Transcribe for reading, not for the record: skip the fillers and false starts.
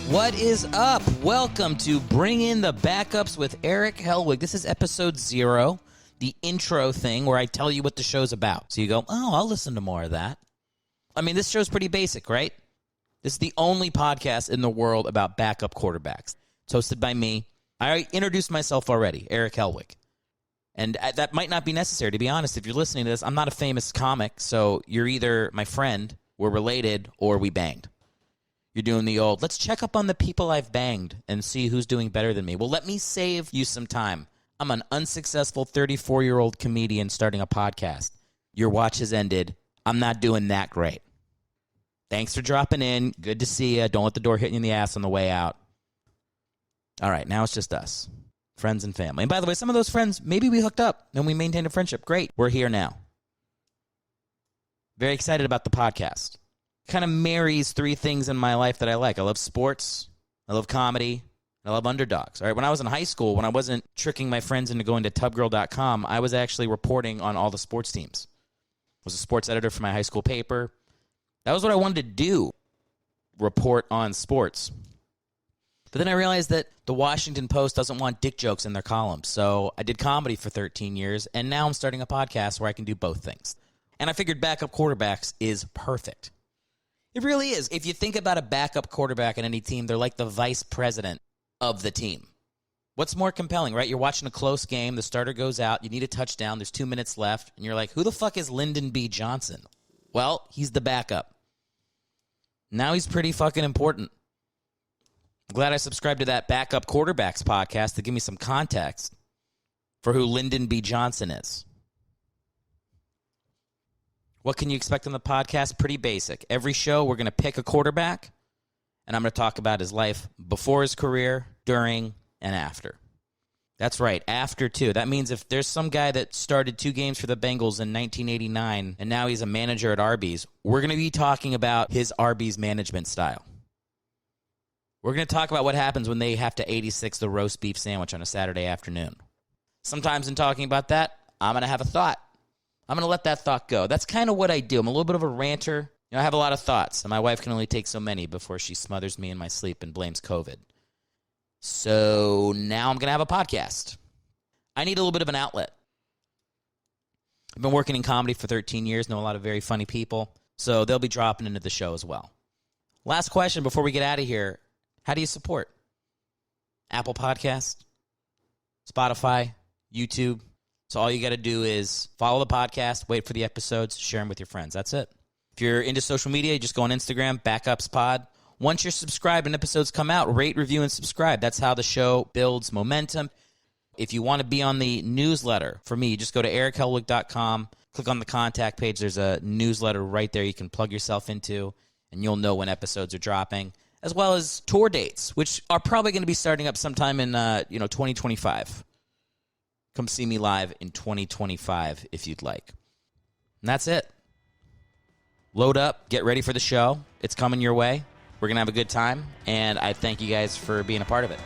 What is up? Welcome to Bring In the Backups with Erick Hellwig. This is episode 0, the intro thing where I tell you what the show's about. So you go, oh, I'll listen to more of that. I mean, this show's pretty basic, right? This is the only podcast in the world about backup quarterbacks. It's hosted by me. I introduced myself already, Erick Hellwig. And that might not be necessary, to be honest. If you're listening to this, I'm not a famous comic, so you're either my friend, we're related, or we banged. You're doing the old, let's check up on the people I've banged and see who's doing better than me. Well, let me save you some time. I'm an unsuccessful 34-year-old comedian starting a podcast. Your watch has ended. I'm not doing that great. Thanks for dropping in. Good to see you. Don't let the door hit you in the ass on the way out. All right, now it's just us, friends and family. And by the way, some of those friends, maybe we hooked up and we maintained a friendship. Great. We're here now. Very excited about the podcast. Kind of marries 3 things in my life that I like. I love sports, I love comedy, I love underdogs. All right, when I was in high school, when I wasn't tricking my friends into going to tubgirl.com, I was actually reporting on all the sports teams. I was a sports editor for my high school paper. That was what I wanted to do, report on sports. But then I realized that the Washington Post doesn't want dick jokes in their columns. So I did comedy for 13 years, and now I'm starting a podcast where I can do both things. And I figured backup quarterbacks is perfect. It really is. If you think about a backup quarterback in any team, they're like the vice president of the team. What's more compelling, right? You're watching a close game, the starter goes out, you need a touchdown, there's 2 minutes left, and you're like, who the fuck is Lyndon B. Johnson? Well, he's the backup. Now he's pretty fucking important. I'm glad I subscribed to that Backup Quarterbacks podcast to give me some context for who Lyndon B. Johnson is. What can you expect on the podcast? Pretty basic. Every show, we're going to pick a quarterback, and I'm going to talk about his life before his career, during, and after. That's right, after too. That means if there's some guy that started 2 games for the Bengals in 1989, and now he's a manager at Arby's, we're going to be talking about his Arby's management style. We're going to talk about what happens when they have to 86 the roast beef sandwich on a Saturday afternoon. Sometimes in talking about that, I'm going to have a thought. I'm going to let that thought go. That's kind of what I do. I'm a little bit of a ranter. You know, I have a lot of thoughts, and my wife can only take so many before she smothers me in my sleep and blames COVID. So now I'm going to have a podcast. I need a little bit of an outlet. I've been working in comedy for 13 years, know a lot of very funny people, so they'll be dropping into the show as well. Last question before we get out of here. How do you support? Apple Podcast, Spotify, YouTube. So all you got to do is follow the podcast, wait for the episodes, share them with your friends. That's it. If you're into social media, you just go on Instagram, BackupsPod. Once you're subscribed and episodes come out, rate, review, and subscribe. That's how the show builds momentum. If you want to be on the newsletter, for me, just go to erickhellwig.com, click on the contact page. There's a newsletter right there you can plug yourself into, and you'll know when episodes are dropping, as well as tour dates, which are probably going to be starting up sometime in 2025. Come see me live in 2025 if you'd like. And that's it. Load up, get ready for the show. It's coming your way. We're going to have a good time, and I thank you guys for being a part of it.